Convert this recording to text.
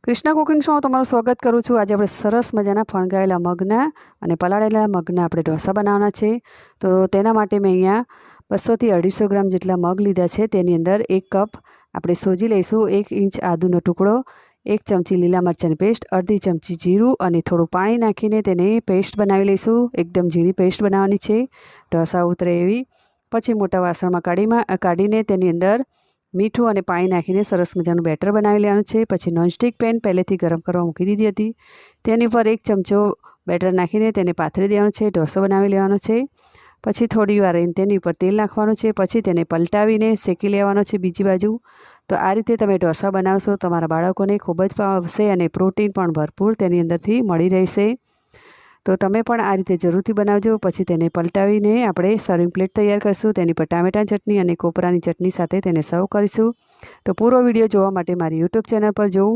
Krishna cooking શોમાં તમારું સ્વાગત કરું છું। આજે આપણે સરસ મજાના ફણગાવેલા મગના અને પલાળેલા મગના આપણે ઢોસા બનાવવાના છે। તો તેના માટે મેં અહીંયા 200 થી 250 ગ્રામ જેટલા મગ લીધા છે। તેની અંદર 1 કપ આપણે સોજી લઈશું, 1 ઇંચ આદુનો ટુકડો, 1 ચમચી લીલા મરચાંની પેસ્ટ, અડધી ચમચી જીરું અને થોડું પાણી નાખીને તેને પેસ્ટ બનાવી લઈશું। એકદમ ઝીણી પેસ્ટ બનાવવાની છે, ઢોસા ઉતરે એવી। પછી મોટા વાસણમાં કાઢીને તેની અંદર મીઠું અને પાણી નાખીને સરસ મજાનું બેટર બનાવી લેવાનું છે। પછી નોનસ્ટિક પેન પહેલેથી ગરમ કરવા મૂકી દીધી હતી, તેની પર 1 ચમચો બેટર નાખીને તેને પાથરી દેવાનું છે, ઢોસો બનાવી લેવાનો છે। પછી થોડી વાર તેની ઉપર તેલ નાખવાનું છે, પછી તેને પલટાવીને શેકી લેવાનો છે બીજી બાજુ। તો આ રીતે તમે ઢોસા બનાવશો તમારા બાળકોને ખૂબ જ ભાવશે અને પ્રોટીન પણ ભરપૂર તેની અંદરથી મળી રહેશે। તો તમે પણ આ રીતે જરૂરથી બનાવજો। પછી તેને પલટાવીને આપણે સર્વિંગ પ્લેટ તૈયાર કરીશું, તેની પર ટામેટાની ચટણી અને કોપરાની ચટણી સાથે તેને સર્વ કરીશું। તો પૂરો વિડીયો જોવા માટે મારી યુટ્યુબ ચેનલ પર જવું